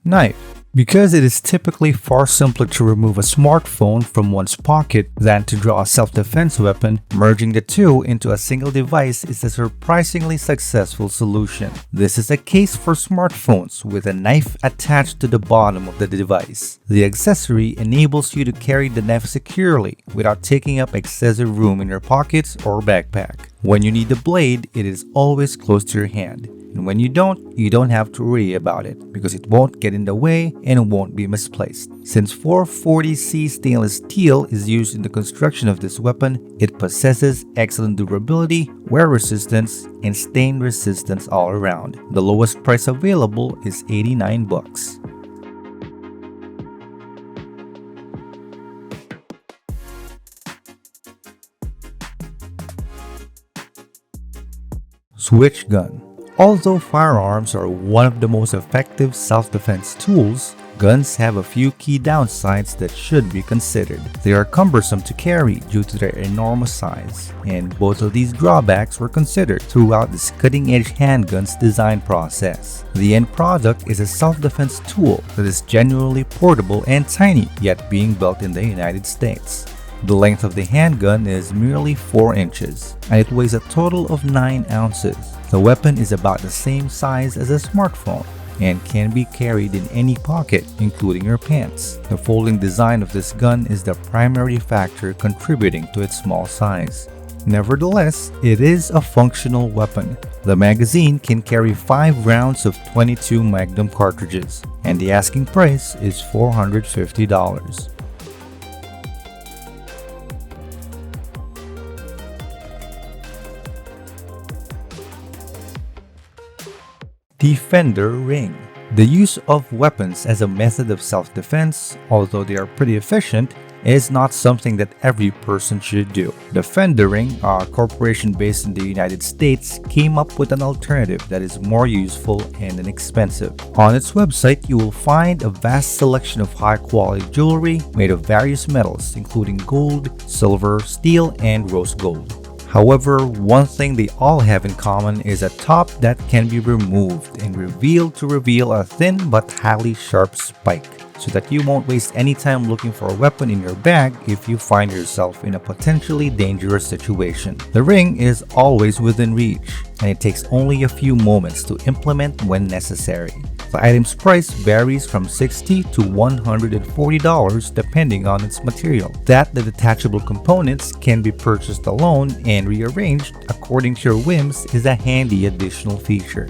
Knyphe. Because it is typically far simpler to remove a smartphone from one's pocket than to draw a self-defense weapon, merging the two into a single device is a surprisingly successful solution. This is a case for smartphones with a knife attached to the bottom of the device. The accessory enables you to carry the knife securely without taking up excessive room in your pockets or backpack. When you need the blade, it is always close to your hand. And when you don't have to worry about it because it won't get in the way and it won't be misplaced. Since 440C stainless steel is used in the construction of this weapon, it possesses excellent durability, wear resistance, and stain resistance all around. The lowest price available is $89. Switch gun. Although firearms are one of the most effective self-defense tools, guns have a few key downsides that should be considered. They are cumbersome to carry due to their enormous size, and both of these drawbacks were considered throughout this cutting-edge handgun's design process. The end product is a self-defense tool that is genuinely portable and tiny, yet being built in the United States. The length of the handgun is merely 4 inches, and it weighs a total of 9 ounces. The weapon is about the same size as a smartphone and can be carried in any pocket, including your pants. The folding design of this gun is the primary factor contributing to its small size. Nevertheless, it is a functional weapon. The magazine can carry 5 rounds of 22 Magnum cartridges, and the asking price is $450. Defender ring. The use of weapons as a method of self-defense, although they are pretty efficient, is not something that every person should do. Defender ring, a corporation based in the United States, came up with an alternative that is more useful and inexpensive. On its website, you will find a vast selection of high-quality jewelry made of various metals, including gold, silver, steel, and rose gold. However, one thing they all have in common is a top that can be removed and revealed to reveal a thin but highly sharp spike, so that you won't waste any time looking for a weapon in your bag if you find yourself in a potentially dangerous situation. The ring is always within reach, and it takes only a few moments to implement when necessary. The item's price varies from $60 to $140 depending on its material. That the detachable components can be purchased alone and rearranged according to your whims is a handy additional feature.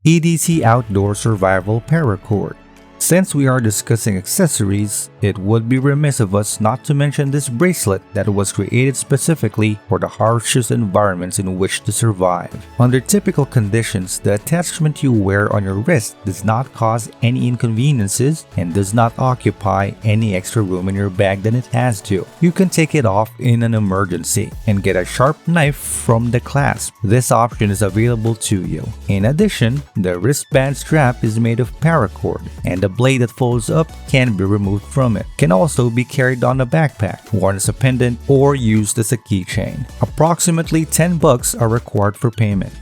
EDC Outdoor Survival Paracord. Since we are discussing accessories, it would be remiss of us not to mention this bracelet that was created specifically for the harshest environments in which to survive. Under typical conditions, the attachment you wear on your wrist does not cause any inconveniences and does not occupy any extra room in your bag than it has to. You can take it off in an emergency and get a sharp knife from the clasp. This option is available to you. In addition, the wristband strap is made of paracord, and the blade that folds up can be removed from it. Can also be carried on a backpack, worn as a pendant, or used as a keychain. Approximately $10 are required for payment.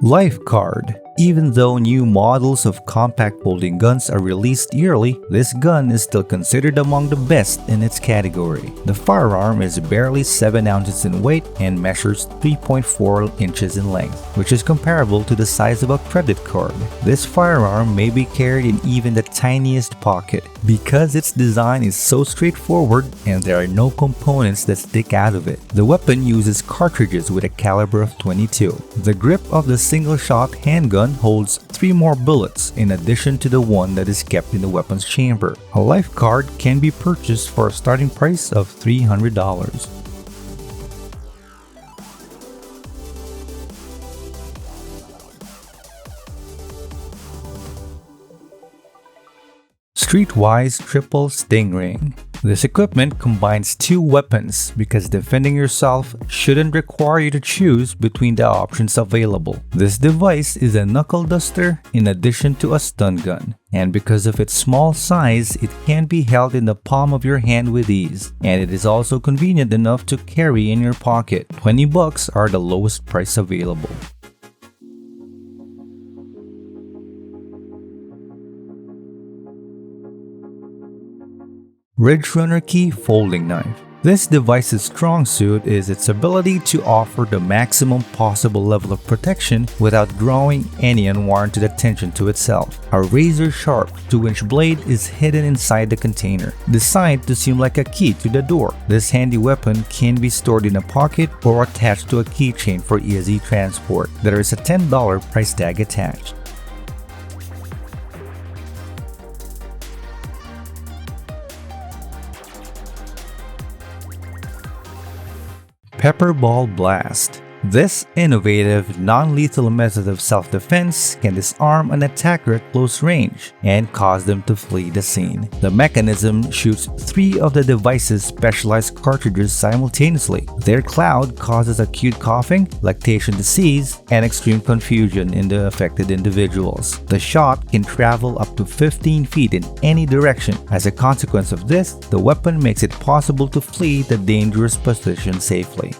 LifeCard. Even though new models of compact folding guns are released yearly, this gun is still considered among the best in its category. The firearm is barely 7 ounces in weight and measures 3.4 inches in length, which is comparable to the size of a credit card. This firearm may be carried in even the tiniest pocket. Because its design is so straightforward and there are no components that stick out of it, the weapon uses cartridges with a caliber of 22. The grip of the single-shot handgun holds 3 more bullets in addition to the one that is kept in the weapon's chamber. A LifeCard can be purchased for a starting price of $300. Streetwise Triple Sting Ring. This equipment combines two weapons because defending yourself shouldn't require you to choose between the options available. This device is a knuckle duster in addition to a stun gun. And because of its small size, it can be held in the palm of your hand with ease. And it is also convenient enough to carry in your pocket. $20 are the lowest price available. Ridge Runner Key Folding Knife. This device's strong suit is its ability to offer the maximum possible level of protection without drawing any unwarranted attention to itself. A razor-sharp 2-inch blade is hidden inside the container, designed to seem like a key to the door. This handy weapon can be stored in a pocket or attached to a keychain for easy transport. There is a $10 price tag attached. PepperBall Blast. This innovative, non-lethal method of self-defense can disarm an attacker at close range and cause them to flee the scene. The mechanism shoots 3 of the device's specialized cartridges simultaneously. Their cloud causes acute coughing, lactation disease, and extreme confusion in the affected individuals. The shot can travel up to 15 feet in any direction. As a consequence of this, the weapon makes it possible to flee the dangerous position safely.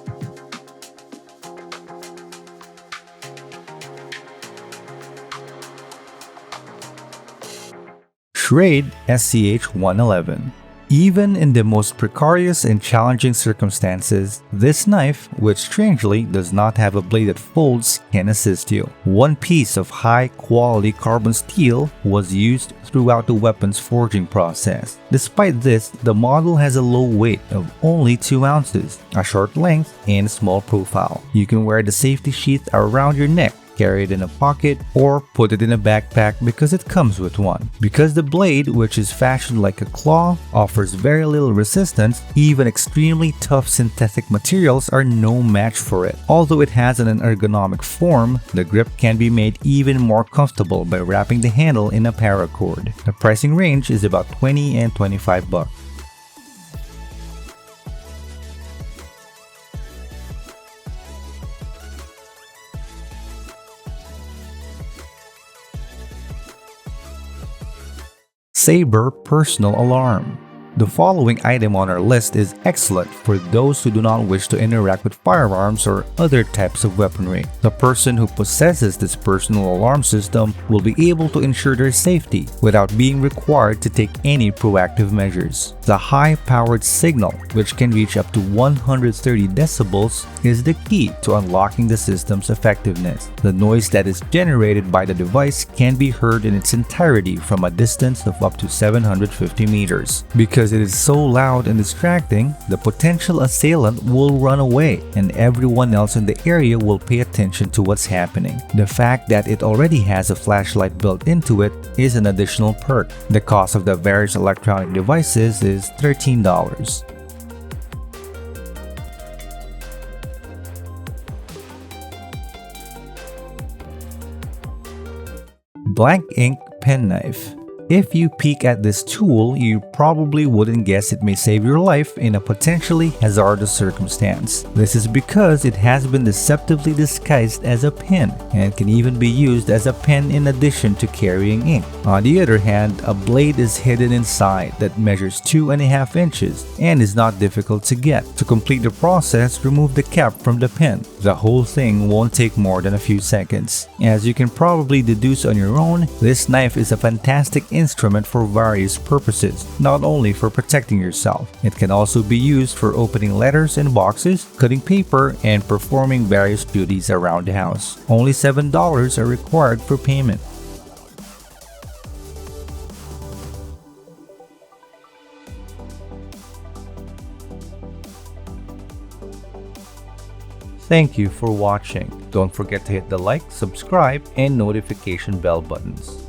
Schrade SCH111. Even in the most precarious and challenging circumstances, this knife, which strangely does not have a blade that folds, can assist you. One piece of high-quality carbon steel was used throughout the weapon's forging process. Despite this, the model has a low weight of only 2 ounces, a short length, and a small profile. You can wear the safety sheath around your neck, carry it in a pocket, or put it in a backpack because it comes with one. Because the blade, which is fashioned like a claw, offers very little resistance, even extremely tough synthetic materials are no match for it. Although it has an ergonomic form, the grip can be made even more comfortable by wrapping the handle in a paracord. The pricing range is about $20 and $25. SABRE Personal Alarm. The following item on our list is excellent for those who do not wish to interact with firearms or other types of weaponry. The person who possesses this personal alarm system will be able to ensure their safety without being required to take any proactive measures. The high-powered signal, which can reach up to 130 decibels, is the key to unlocking the system's effectiveness. The noise that is generated by the device can be heard in its entirety from a distance of up to 750 meters. Because it is so loud and distracting, the potential assailant will run away and everyone else in the area will pay attention to what's happening. The fact that it already has a flashlight built into it is an additional perk. The cost of the various electronic devices is $13. Blank ink pen knife. If you peek at this tool, you probably wouldn't guess it may save your life in a potentially hazardous circumstance. This is because it has been deceptively disguised as a pen and can even be used as a pen in addition to carrying ink. On the other hand, a blade is hidden inside that measures 2.5 inches and is not difficult to get. To complete the process, remove the cap from the pen. The whole thing won't take more than a few seconds. As you can probably deduce on your own, this knife is a fantastic instrument for various purposes, not only for protecting yourself. It can also be used for opening letters and boxes, cutting paper, and performing various duties around the house. Only $7 are required for payment. Thank you for watching. Don't forget to hit the like, subscribe, and notification bell buttons.